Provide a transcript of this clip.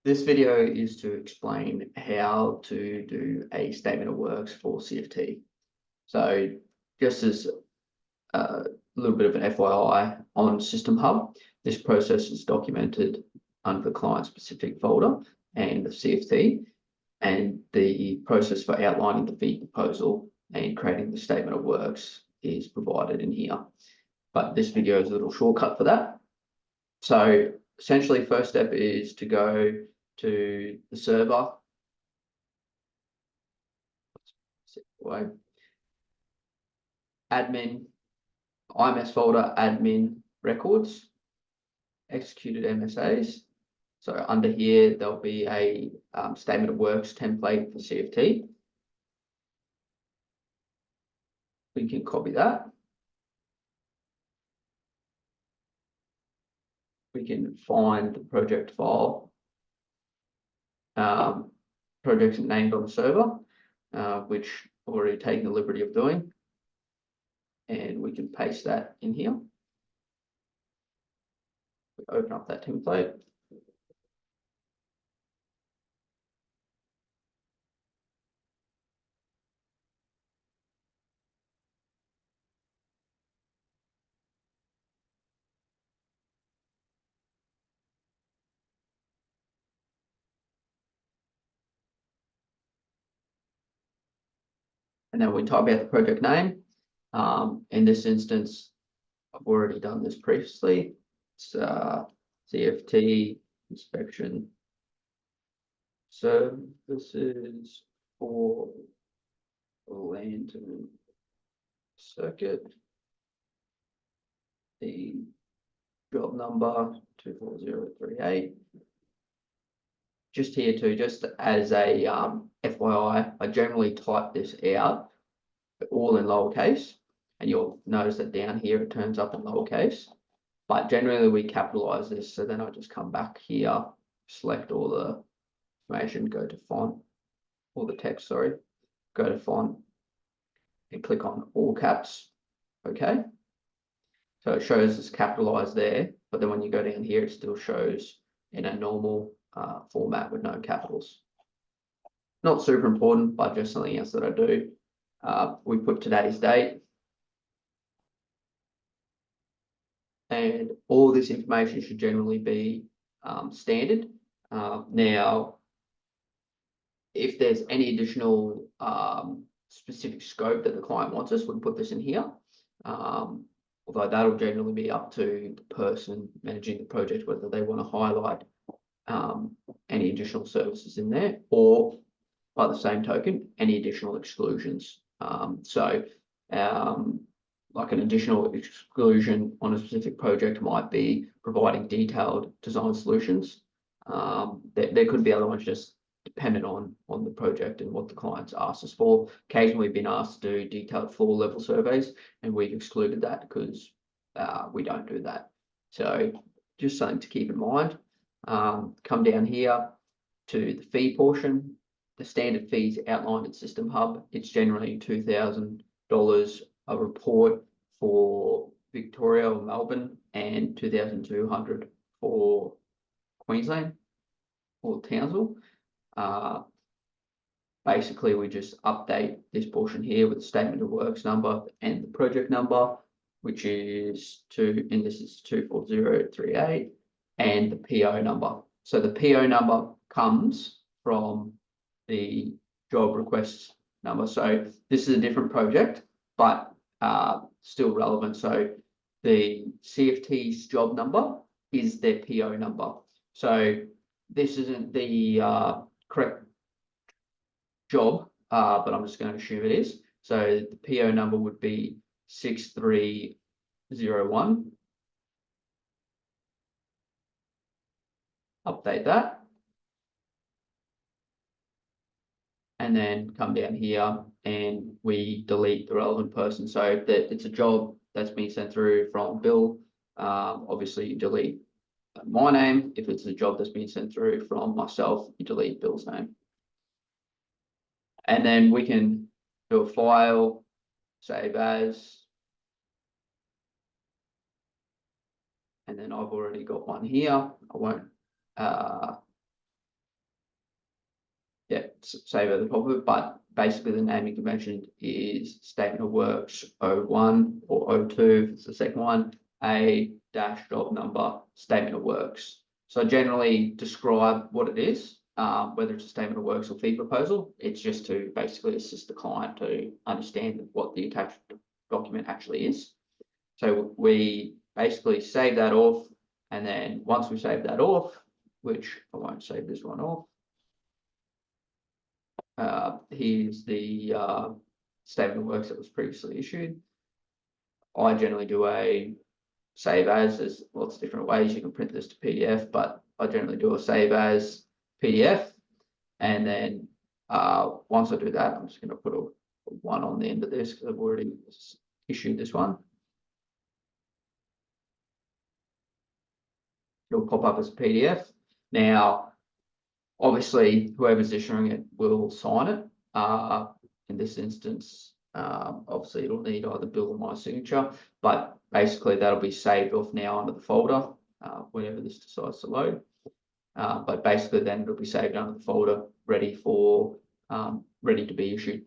This video is to explain how to do a statement of works for CFT. So just as a little bit of an FYI on System Hub, this process is documented under the client-specific folder and the CFT, and the process for outlining the fee proposal and creating the statement of works is provided in here. But this video is a little shortcut for that. So essentially, first step is to go to the server, admin, IMS folder, admin records, executed MSAs. So under here, there'll be a statement of works template for CFT. We can copy that. We can find the project file. Project named on the server, which I've already taken the liberty of doing. And we can paste that in here. We open up that template. And then we type out the project name. In this instance, I've already done this previously. It's CFT inspection services for lantern circuit. The job number 24038. Just here too, just as a FYI, I generally type this out all in lowercase, and you'll notice that down here it turns up in lowercase, but generally we capitalize this. So then I just come back here, select all the information, go to font, all the text, sorry, go to font and click on all caps. Okay. So it shows it's capitalized there, but then when you go down here, it still shows in a normal format with no capitals. Not super important, but just something else that I do. We put today's date. And all this information should generally be standard. Now, if there's any additional specific scope that the client wants us, we'll put this in here. Although that'll generally be up to the person managing the project, whether they want to highlight any additional services in there, or by the same token, any additional exclusions. Like an additional exclusion on a specific project might be providing detailed design solutions. There could be other ones just dependent on the project and what the client's asked us for. Occasionally we've been asked to do detailed floor level surveys, and we've excluded that because we don't do that. So just something to keep in mind. Come down here to the fee portion. The standard fees outlined in System Hub. It's generally $2,000 a report for Victoria or Melbourne, and $2,200 for Queensland or Townsville. Basically, we just update this portion here with the statement of works number and the project number, which is this is 24038, and the PO number. So the PO number comes from the job request number. So this is a different project, but still relevant. So the CFT's job number is their PO number. So this isn't the correct job, but I'm just going to assume it is. So the PO number would be 6301. Update that. And then come down here and we delete the relevant person. So if it's a job that's been sent through from Bill, obviously you delete my name. If it's a job that's been sent through from myself, you delete Bill's name. And then we can do a file, save as. And then I've already got one here. I won't save at the top of it, but basically the naming convention is statement of works 01 or 02, if it's the second one, a dash job number, statement of works. So generally describe what it is, whether it's a statement of works or fee proposal. It's just to basically assist the client to understand what the attached document actually is. So we basically save that off, and then once we save that off, which I won't save this one off, here's the statement of works that was previously issued. I generally do a save as. There's lots of different ways you can print this to PDF, but I generally do a save as PDF. And then once I do that, I'm just going to put a 1 on the end of this because I've already issued this one. It'll pop up as a PDF. Now, obviously, whoever's issuing it will sign it. In this instance, obviously, it'll need either Bill or my signature, but basically, that'll be saved off now under the folder whenever this decides to load. But basically, then it'll be saved under the folder, ready to be issued.